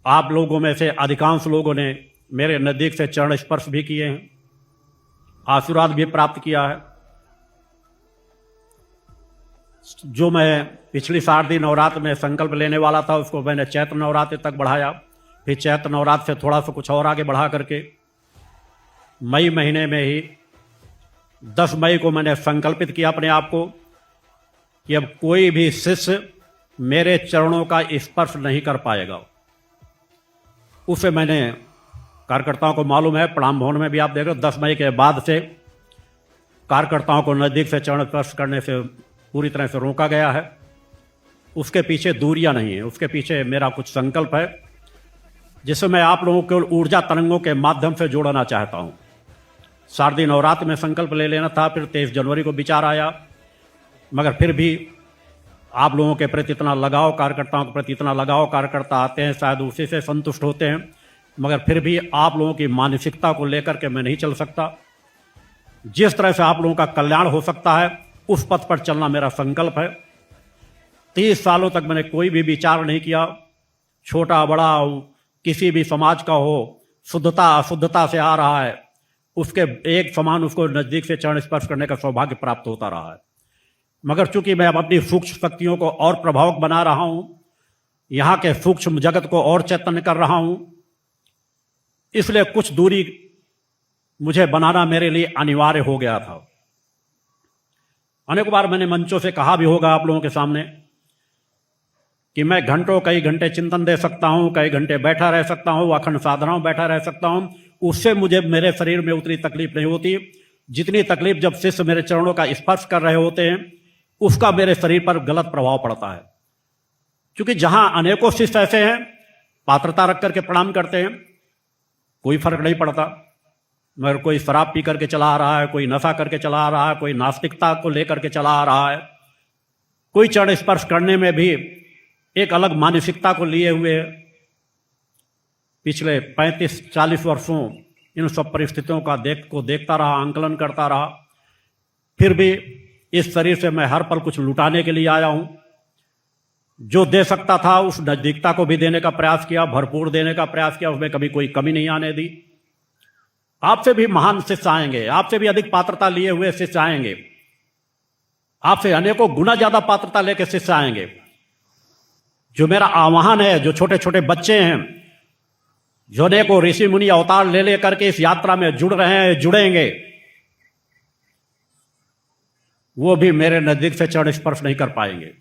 आप लोगों में से अधिकांश लोगों ने मेरे नज़दीक से चरण स्पर्श भी किए हैं, आशीर्वाद भी प्राप्त किया है। जो मैं पिछली शारदीय नवरात्र में संकल्प लेने वाला था उसको मैंने चैत्र नवरात्र तक बढ़ाया, फिर चैत्र नवरात्र से थोड़ा सा कुछ और आगे बढ़ा करके मई महीने में ही 10 मई को मैंने संकल्पित किया अपने आप को कि अब कोई भी शिष्य मेरे चरणों का स्पर्श नहीं कर पाएगा। उसे मैंने कार्यकर्ताओं को मालूम है, प्रणाम भवन में भी आप देख रहे हो 10 मई के बाद से कार्यकर्ताओं को नज़दीक से चरण स्पर्श करने से पूरी तरह से रोका गया है। उसके पीछे दूरियां नहीं है, उसके पीछे मेरा कुछ संकल्प है जिसे मैं आप लोगों को ऊर्जा तरंगों के माध्यम से जोड़ना चाहता हूं। शारदीय नवरात्र में संकल्प ले लेना था, फिर 23 जनवरी को विचार आया, मगर फिर भी आप लोगों के प्रति इतना लगाव, कार्यकर्ताओं के प्रति इतना लगाव, कार्यकर्ता आते हैं शायद उसी से संतुष्ट होते हैं, मगर फिर भी आप लोगों की मानसिकता को लेकर के मैं नहीं चल सकता। जिस तरह से आप लोगों का कल्याण हो सकता है उस पथ पर चलना मेरा संकल्प है। 30 सालों तक मैंने कोई भी विचार नहीं किया, छोटा बड़ा किसी भी समाज का हो, शुद्धता अशुद्धता से आ रहा है, उसके एक समान उसको नज़दीक से चरण स्पर्श करने का सौभाग्य प्राप्त होता रहा है। मगर चूंकि मैं अपनी सूक्ष्म शक्तियों को और प्रभावक बना रहा हूं, यहाँ के सूक्ष्म जगत को और चैतन्य कर रहा हूं, इसलिए कुछ दूरी मुझे बनाना मेरे लिए अनिवार्य हो गया था। अनेक बार मैंने मंचों से कहा भी होगा आप लोगों के सामने कि मैं घंटों कई घंटे चिंतन दे सकता हूं, कई घंटे बैठा रह सकता हूं, अखंड साधनाओं बैठा रह सकता हूं, उससे मुझे मेरे शरीर में उतनी तकलीफ नहीं होती जितनी तकलीफ जब शिष्य मेरे चरणों का स्पर्श कर रहे होते हैं उसका मेरे शरीर पर गलत प्रभाव पड़ता है। क्योंकि जहां अनेकों शिष्य ऐसे हैं पात्रता रख करके प्रणाम करते हैं, कोई फर्क नहीं पड़ता, मगर कोई शराब पी करके चला आ रहा है, कोई नशा करके चला आ रहा है, कोई नास्तिकता को लेकर के चला आ रहा है, कोई चरण स्पर्श करने में भी एक अलग मानसिकता को लिए हुए पिछले 35-40 वर्षों इन सब परिस्थितियों का देखता रहा, आंकलन करता रहा। फिर भी इस शरीर से मैं हर पल कुछ लुटाने के लिए आया हूं। जो दे सकता था उस नजदीकता को भी देने का प्रयास किया, भरपूर देने का प्रयास किया, उसमें कभी कोई कमी नहीं आने दी। आपसे भी महान शिष्य आएंगे, आपसे भी अधिक पात्रता लिए हुए शिष्य आएंगे, आपसे अनेकों गुना ज्यादा पात्रता लेकर शिष्य आएंगे। जो मेरा आह्वान है, जो छोटे छोटे बच्चे हैं जो अनेकों ऋषि मुनि अवतार ले लेकर के इस यात्रा में जुड़ रहे हैं, जुड़ेंगे, वो भी मेरे नजदीक से चरण स्पर्श नहीं कर पाएंगे।